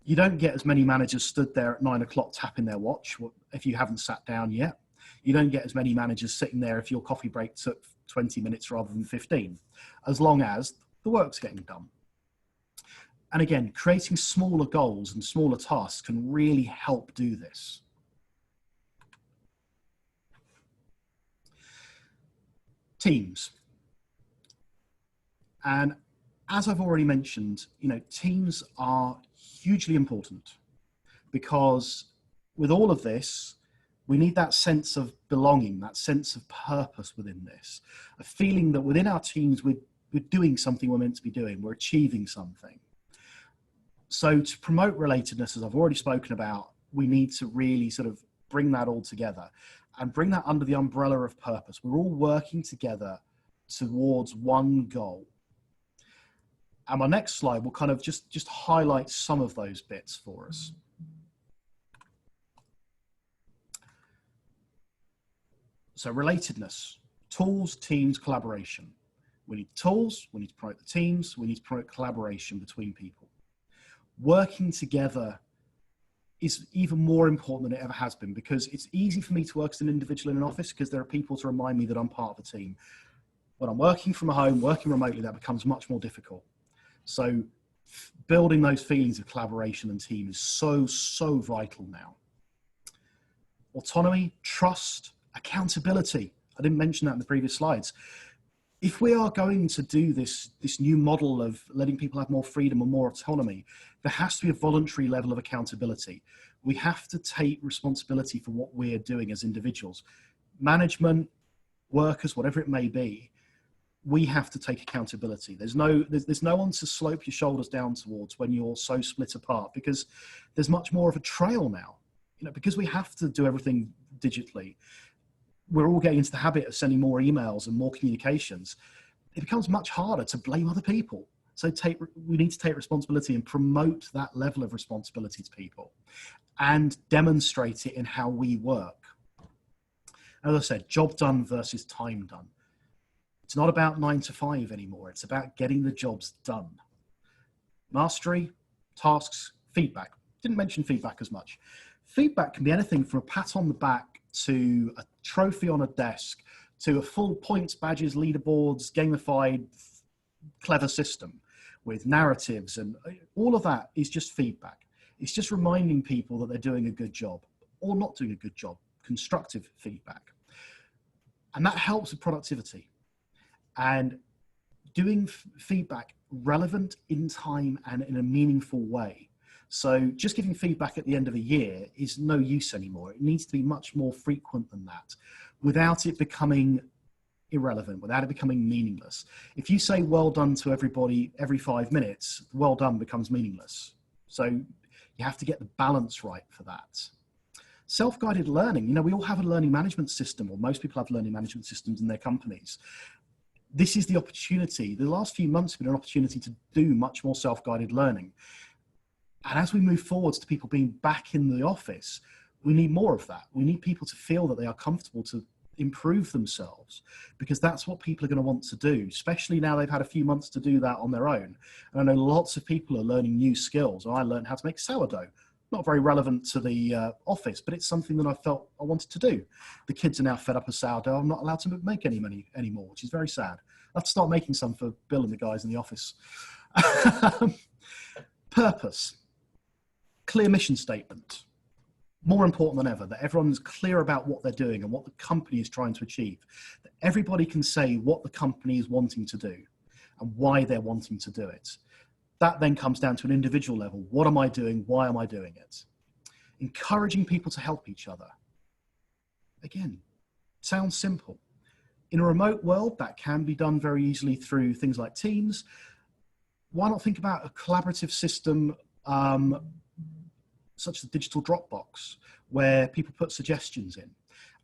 Speaker 3: You don't get as many managers stood there at 9 o'clock tapping their watch if you haven't sat down yet. You don't get as many managers sitting there if your coffee break took 20 minutes rather than 15, as long as the work's getting done. And again, creating smaller goals and smaller tasks can really help do this. Teams. And as I've already mentioned, teams are hugely important, because with all of this, we need that sense of belonging, that sense of purpose within this, a feeling that within our teams, we're doing something we're meant to be doing, we're achieving something. So to promote relatedness, as I've already spoken about, we need to really sort of bring that all together and bring that under the umbrella of purpose. We're all working together towards one goal. And my next slide will kind of just highlight some of those bits for us. So relatedness, tools, teams, collaboration. We need tools, we need to promote the teams, we need to promote collaboration between people. Working together is even more important than it ever has been, because it's easy for me to work as an individual in an office because there are people to remind me that I'm part of a team. When I'm working from home, working remotely, that becomes much more difficult. So building those feelings of collaboration and team is so vital now. Autonomy, trust, accountability. I didn't mention that in the previous slides. If we are going to do this new model of letting people have more freedom and more autonomy, there has to be a voluntary level of accountability. We have to take responsibility for what we're doing as individuals. Management, workers, whatever it may be, we have to take accountability. There's no one to slope your shoulders down towards when you're so split apart, because there's much more of a trail now. Because we have to do everything digitally, we're all getting into the habit of sending more emails and more communications. It becomes much harder to blame other people. So we need to take responsibility and promote that level of responsibility to people and demonstrate it in how we work. As I said, job done versus time done. It's not about 9 to 5 anymore. It's about getting the jobs done. Mastery, tasks, feedback. Didn't mention feedback as much. Feedback can be anything from a pat on the back to a trophy on a desk to a full points, badges, leaderboards, gamified, clever system with narratives, and all of that is just feedback. It's just reminding people that they're doing a good job or not doing a good job, constructive feedback. And that helps with productivity and doing feedback relevant in time and in a meaningful way. So just giving feedback at the end of a year is no use anymore. It needs to be much more frequent than that, without it becoming irrelevant, without it becoming meaningless. If you say well done to everybody every 5 minutes, well done becomes meaningless. So you have to get the balance right for that. Self-guided learning, we all have a learning management system, or most people have learning management systems in their companies. This is the opportunity. The last few months have been an opportunity to do much more self-guided learning. And as we move forwards to people being back in the office, we need more of that. We need people to feel that they are comfortable to improve themselves, because that's what people are going to want to do, especially now they've had a few months to do that on their own. And I know lots of people are learning new skills. I learned how to make sourdough. Not very relevant to the office, but it's something that I felt I wanted to do. The kids are now fed up with sourdough. I'm not allowed to make any money anymore, which is very sad. I have to start making some for Bill and the guys in the office. Purpose. Clear mission statement. More important than ever, that everyone's clear about what they're doing and what the company is trying to achieve. That everybody can say what the company is wanting to do and why they're wanting to do it. That then comes down to an individual level. What am I doing? Why am I doing it? Encouraging people to help each other. Again, sounds simple. In a remote world, that can be done very easily through things like Teams. Why not think about a collaborative system such as the digital Dropbox, where people put suggestions in,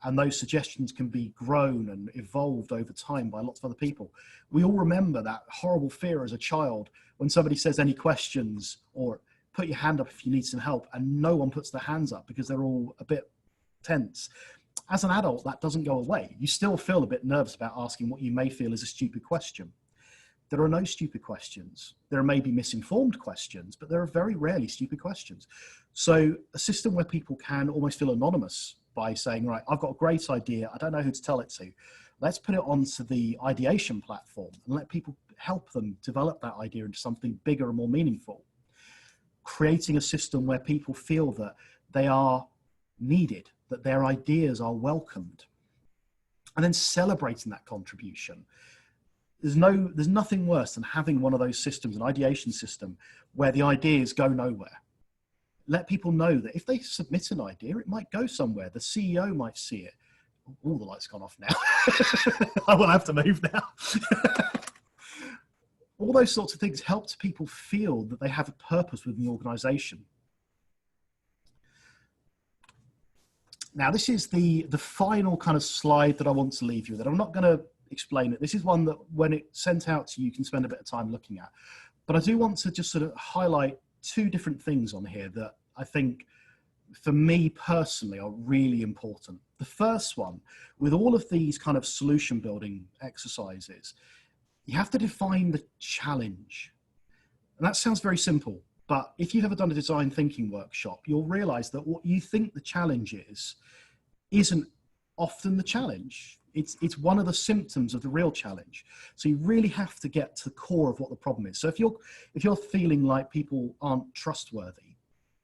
Speaker 3: and those suggestions can be grown and evolved over time by lots of other people. We all remember that horrible fear as a child when somebody says any questions or put your hand up if you need some help, and no one puts their hands up because they're all a bit tense. As an adult, that doesn't go away. You still feel a bit nervous about asking what you may feel is a stupid question. There are no stupid questions. There may be misinformed questions, but there are very rarely stupid questions. So a system where people can almost feel anonymous by saying, right, I've got a great idea, I don't know who to tell it to. Let's put it onto the ideation platform and let people help them develop that idea into something bigger and more meaningful. Creating a system where people feel that they are needed, that their ideas are welcomed, and then celebrating that contribution. There's nothing worse than having one of those systems, an ideation system, where the ideas go nowhere. Let people know that if they submit an idea, it might go somewhere. The CEO might see it. Oh, the light's gone off now. I will have to move now. All those sorts of things help people feel that they have a purpose within the organization. Now, this is the final kind of slide that I want to leave you with. I'm not going to explain it. This is one that when it's sent out to you, you can spend a bit of time looking at. But I do want to just sort of highlight two different things on here that I think, for me personally, are really important. The first one, with all of these kind of solution building exercises, you have to define the challenge. And that sounds very simple, but if you've ever done a design thinking workshop, you'll realize that what you think the challenge is, isn't often the challenge. It's one of the symptoms of the real challenge. So you really have to get to the core of what the problem is. So if you're feeling like people aren't trustworthy,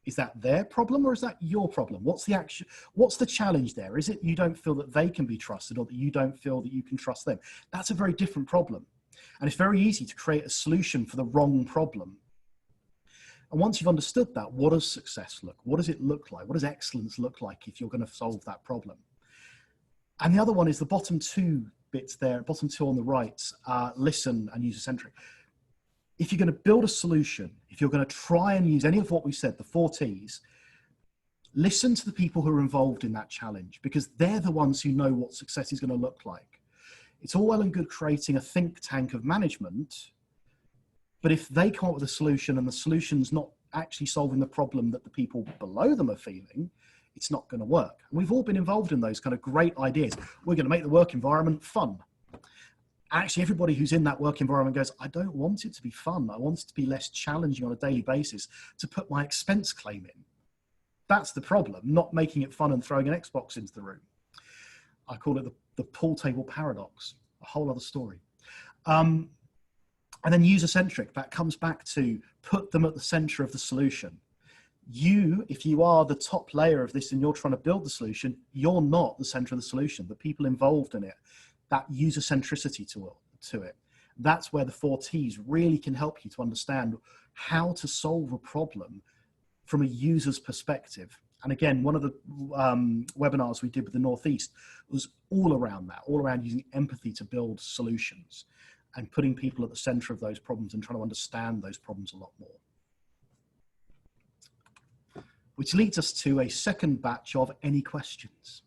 Speaker 3: is that their problem or is that your problem? What's the challenge there? Is it you don't feel that they can be trusted or that you don't feel that you can trust them? That's a very different problem. And it's very easy to create a solution for the wrong problem. And once you've understood that, what does success look? What does it look like? What does excellence look like if you're going to solve that problem? And the other one is the bottom two bits there, bottom two on the right, listen and user-centric. If you're going to build a solution, if you're going to try and use any of what we said, the 4 T's, listen to the people who are involved in that challenge, because they're the ones who know what success is going to look like. It's all well and good creating a think tank of management, but if they come up with a solution and the solution's not actually solving the problem that the people below them are feeling, it's not going to work. And we've all been involved in those kind of great ideas. We're going to make the work environment fun. Actually, everybody who's in that work environment goes, I don't want it to be fun. I want it to be less challenging on a daily basis to put my expense claim in. That's the problem, not making it fun and throwing an Xbox into the room. I call it the pool table paradox, a whole other story. And then user-centric, that comes back to put them at the center of the solution. If you are the top layer of this and you're trying to build the solution, you're not the center of the solution. The people involved in it, that user centricity to it, that's where the 4 T's really can help you to understand how to solve a problem from a user's perspective. And again, one of the webinars we did with the Northeast was all around that, all around using empathy to build solutions and putting people at the center of those problems and trying to understand those problems a lot more. Which leads us to a second batch of any questions.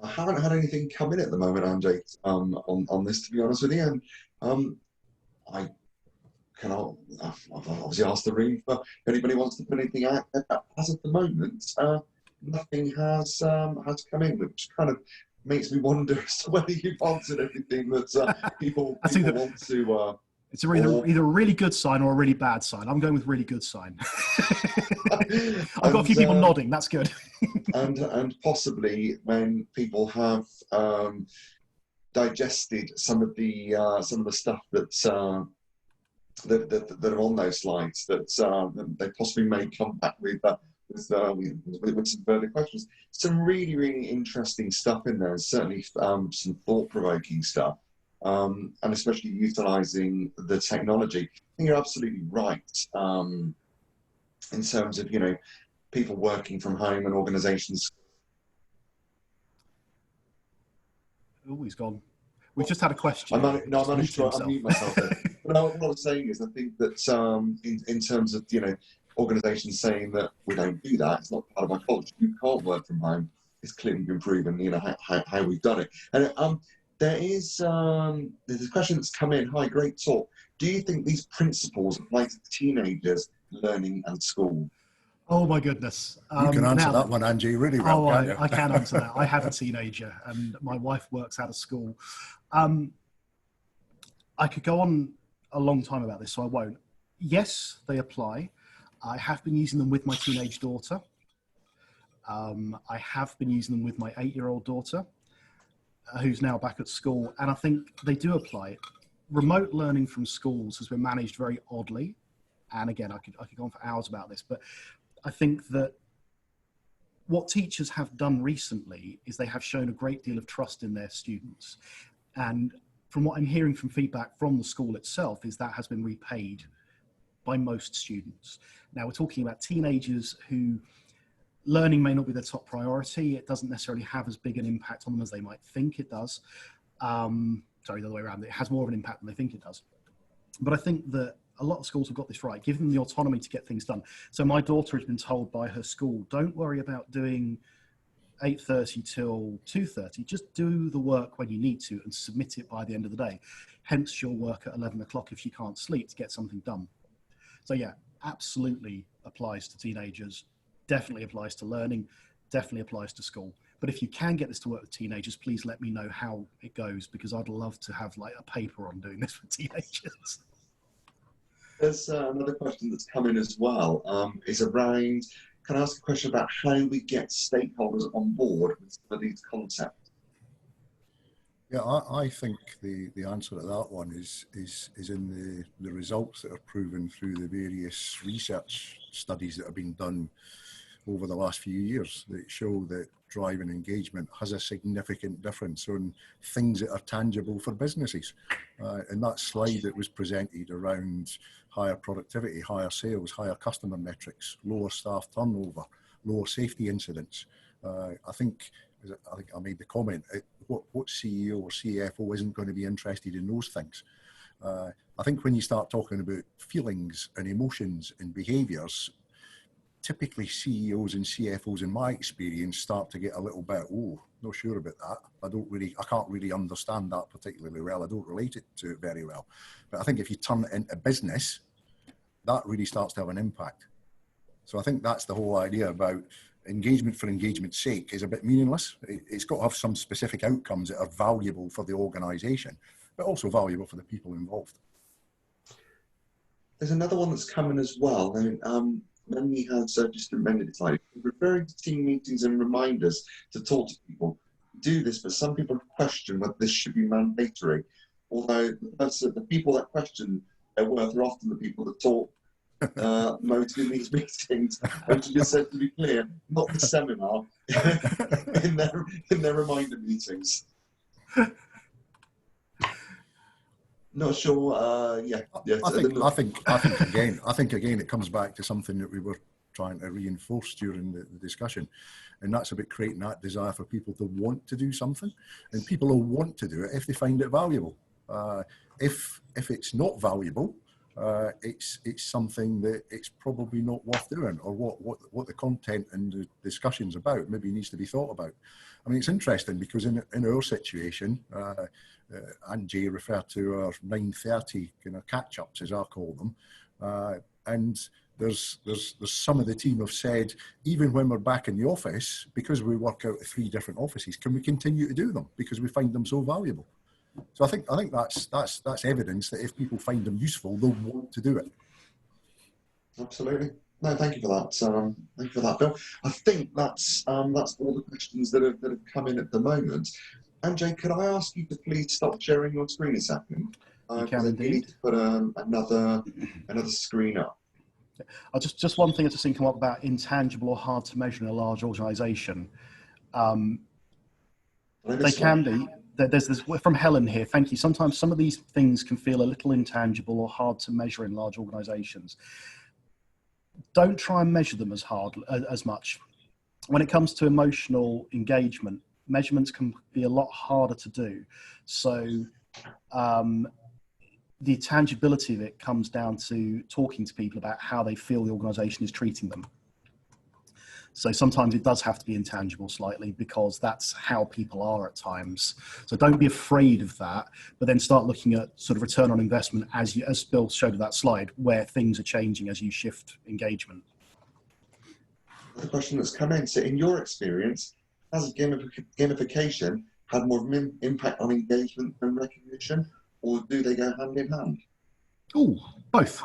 Speaker 1: I haven't had anything come in at the moment, Andy, on this, to be honest with you. And I've obviously asked the room if anybody wants to put anything out. As of the moment, nothing has come in, which kind of makes me wonder as to whether you've answered everything that people want to.
Speaker 3: It's either a really good sign or a really bad sign. I'm going with really good sign. I've got a few people nodding. That's good.
Speaker 1: and possibly when people have digested some of the stuff that are on those slides, that they possibly may come back with some further questions. Some really, really interesting stuff in there, and certainly some thought-provoking stuff. And especially utilising the technology. I think you're absolutely right in terms of, people working from home and organisations.
Speaker 3: Oh, he's gone. We've just had a question.
Speaker 1: I managed to unmute myself there. But what I was saying is, I think that in terms of, organisations saying that we don't do that, it's not part of our culture, you can't work from home, it's clearly been proven, you know, how we've done it. And there's a question that's come in. Hi, great talk. Do you think these principles apply to teenagers learning and school?
Speaker 3: Oh my goodness.
Speaker 2: You can answer that one, Angie, really well, can't you?
Speaker 3: I can answer that. I have a teenager and my wife works out of school. I could go on a long time about this, so I won't. Yes, they apply. I have been using them with my teenage daughter. I have been using them with my 8-year-old daughter, who's now back at school, and I think they do apply. Remote learning from schools has been managed very oddly, and again, I could go on for hours about this, but I think that what teachers have done recently is they have shown a great deal of trust in their students, and from what I'm hearing from feedback from the school itself is that has been repaid by most students. Now we're talking about teenagers who learning may not be their top priority. It doesn't necessarily have as big an impact on them as they might think it does. Sorry, the other way around. It has more of an impact than they think it does. But I think that a lot of schools have got this right, give them the autonomy to get things done. So my daughter has been told by her school, don't worry about doing 8:30 till 2:30, just do the work when you need to and submit it by the end of the day. Hence she'll work at 11 o'clock if she can't sleep to get something done. So yeah, absolutely applies to teenagers, definitely applies to learning, definitely applies to school. But if you can get this to work with teenagers, please let me know how it goes, because I'd love to have like a paper on doing this for teenagers.
Speaker 1: There's another question that's come in as well, is around, can I ask a question about how we get stakeholders on board with some of these concepts?
Speaker 2: Yeah, I think the answer to that one is in the results that are proven through the various research studies that have been done over the last few years that show that drive and engagement has a significant difference on things that are tangible for businesses. In that slide that was presented around higher productivity, higher sales, higher customer metrics, lower staff turnover, lower safety incidents. I think I made the comment, what CEO or CFO isn't going to be interested in those things? I think when you start talking about feelings and emotions and behaviours, typically CEOs and CFOs, in my experience, start to get a little bit, not sure about that. I can't really understand that particularly well. I don't relate it to it very well. But I think if you turn it into business, that really starts to have an impact. So I think that's the whole idea about engagement for engagement's sake is a bit meaningless. It's got to have some specific outcomes that are valuable for the organisation, but also valuable for the people involved.
Speaker 1: There's another one that's coming as well. Melanie has just amended it slightly. Referring to team meetings and reminders to talk to people. Do this, but some people question whether this should be mandatory. Although the people that question their worth are often the people that talk most in these meetings. And she just said, to be clear, not the seminar, in their reminder meetings. Not sure. Yeah.
Speaker 2: I think again, it comes back to something that we were trying to reinforce during the discussion, and that's about creating that desire for people to want to do something, and people will want to do it if they find it valuable. If it's not valuable, it's something that it's probably not worth doing, or what the content and the discussion's about maybe needs to be thought about. I mean, it's interesting because in our situation, Angie referred to our 9:30 kind of catch-ups, as I call them, and there's some of the team have said, even when we're back in the office, because we work out of 3 different offices, can we continue to do them because we find them so valuable? So I think that's evidence that if people find them useful, they'll want to do it.
Speaker 1: Absolutely. No, thank you for that. Thank you for that, Bill. I think that's all the questions that have come in at the moment. Anjay, could I ask you to please stop sharing your screen a second?
Speaker 3: You can indeed.
Speaker 1: Need to put another screen up.
Speaker 3: Just one thing I've just seen come up about intangible or hard to measure in a large organisation. They can be. There's this from Helen here. Thank you. Sometimes some of these things can feel a little intangible or hard to measure in large organisations. Don't try and measure them as much. When it comes to emotional engagement, measurements can be a lot harder to do. So the tangibility of it comes down to talking to people about how they feel the organisation is treating them. So sometimes it does have to be intangible slightly, because that's how people are at times. So don't be afraid of that, but then start looking at sort of return on investment as Bill showed with that slide, where things are changing as you shift engagement.
Speaker 1: The question that's come in, so in your experience, has gamification had more of an impact on engagement than recognition, or do they go hand in hand?
Speaker 3: Oh, both.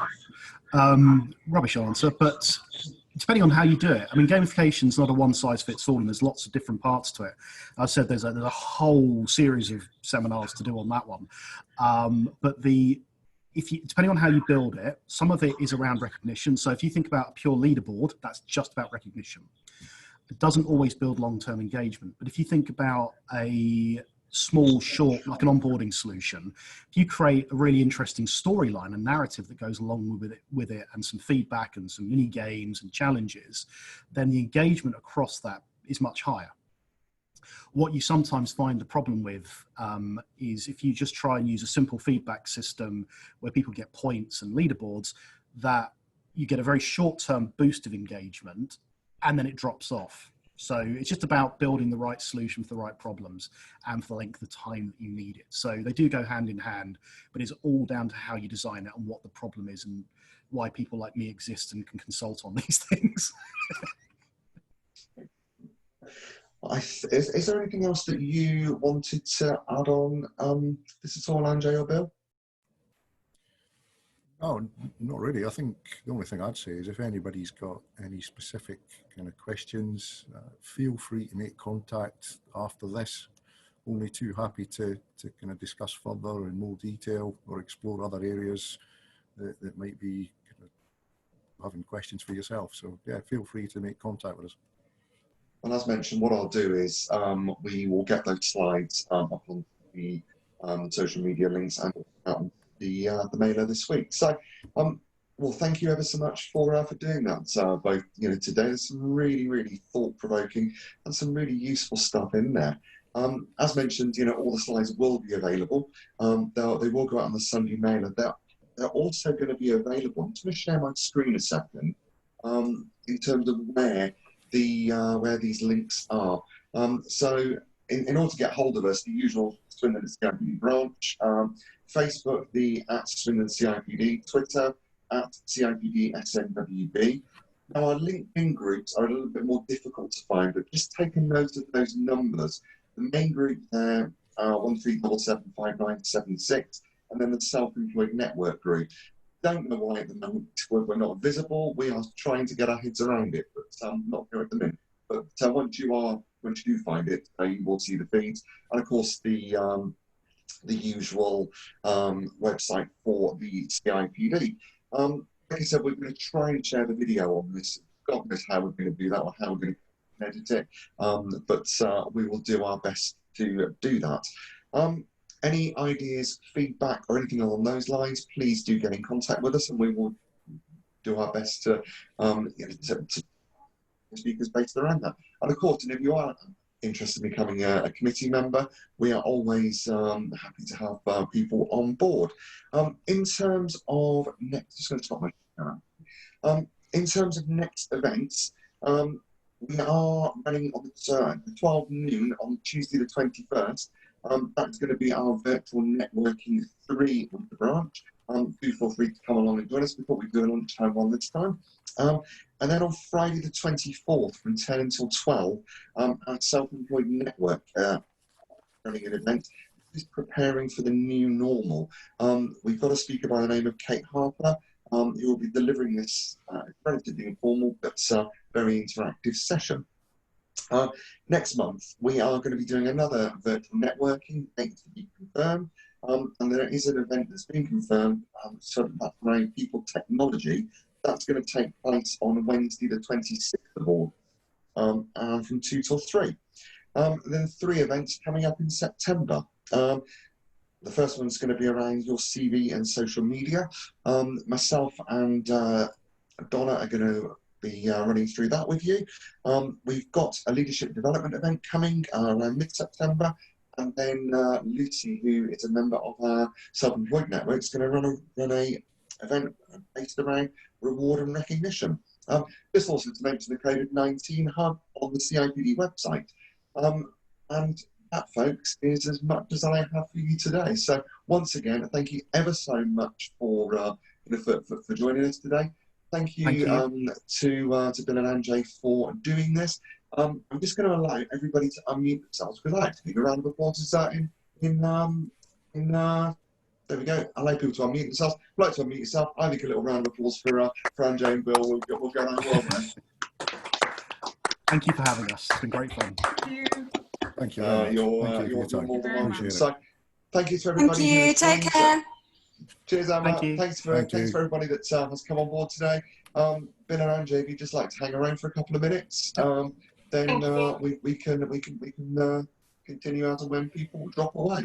Speaker 3: Rubbish answer, but depending on how you do it. I mean, gamification is not a one-size-fits-all, and there's lots of different parts to it. I said there's a whole series of seminars to do on that one. But depending on how you build it, some of it is around recognition. So if you think about a pure leaderboard, that's just about recognition. It doesn't always build long-term engagement. But if you think about a small, short, like an onboarding solution, if you create a really interesting storyline and narrative that goes along with it and some feedback and some mini games and challenges, then the engagement across that is much higher. What you sometimes find the problem with is if you just try and use a simple feedback system where people get points and leaderboards, that you get a very short-term boost of engagement and then it drops off. So it's just about building the right solution for the right problems and for the length of time that you need it. So they do go hand in hand, but it's all down to how you design it and what the problem is and why people like me exist and can consult on these things.
Speaker 1: Is there anything else that you wanted to add on this at all, Anjay or Bill?
Speaker 2: No, not really. I think the only thing I'd say is if anybody's got any specific kind of questions, feel free to make contact after this. Only too happy to kind of discuss further in more detail or explore other areas that might be kind of having questions for yourself. So yeah, feel free to make contact with us.
Speaker 1: Well, as mentioned, what I'll do is we will get those slides up on the social media links and the mailer this week. So, well, thank you ever so much for doing that. Both, today there's some really thought-provoking and some really useful stuff in there. As mentioned, all the slides will be available. They will go out on the Sunday mailer. They're also going to be available. I'm just going to share my screen a second in terms of where these links are. So in order to get hold of us, the usual Swindon CIPD branch, Facebook, the @SwindonCIPD, Twitter, @CIPD SNWB. Now our LinkedIn groups are a little bit more difficult to find, but just take a note of those numbers. The main group there, 13775976, and then the self-employed network group. Don't know why at the moment we're not visible. We are trying to get our heads around it, but not here at the minute. But once you do find it, you will see the feeds, and of course the usual website for the CIPD. Like I said, we're going to try and share the video on this. God knows how we're going to do that or how we're going to edit it, but we will do our best to do that. Any ideas, feedback, or anything along those lines, please do get in contact with us, and we will do our best to speakers based around that. And of course, if you are interested in becoming a committee member, we are always happy to have people on board. In terms of next, in terms of next events, we are running on the 12 noon on Tuesday the 21st. That's going to be our virtual networking 3 with the branch. Do feel free to come along and join us. We thought we'd do a lunchtime one this time. And then on Friday the 24th from 10 until 12, our self-employed network running an event. This is preparing for the new normal. We've got a speaker by the name of Kate Harper, who will be delivering this relatively informal but very interactive session. Next month, we are going to be doing another virtual networking, date to be confirmed, and there is an event that's been confirmed, so that's around people technology. That's going to take place on Wednesday, the 26th of August, from 2 till 3. Then 3 events coming up in September. The first one's going to be around your CV and social media. Myself and Donna are going to be running through that with you. We've got a leadership development event coming around mid-September, and then Lucy, who is a member of our self-employed network, is going to run a event based around reward and recognition. Just also to mention the COVID-19 hub on the CIPD website. And that, folks, is as much as I have for you today. So once again, thank you ever so much for joining us today. Thank you, to Bill and Anjay for doing this. I'm just going to allow everybody to unmute themselves because I like to give a round of applause to start there we go. I'll allow people to unmute themselves. If you'd like to unmute yourself, I think a little round of applause for Anjay and Bill. We'll go around well there.
Speaker 3: Thank you for having us. It's been great fun.
Speaker 4: Thank you.
Speaker 2: Thank you very much.
Speaker 1: You're more than welcome. So, thank you to everybody.
Speaker 4: Thank you. Take care.
Speaker 1: Cheers, Emma.
Speaker 3: Thank you.
Speaker 1: Thanks for everybody that has come on board today. Bill and Anjay, if you'd just like to hang around for a couple of minutes, then we can continue as and when people drop away.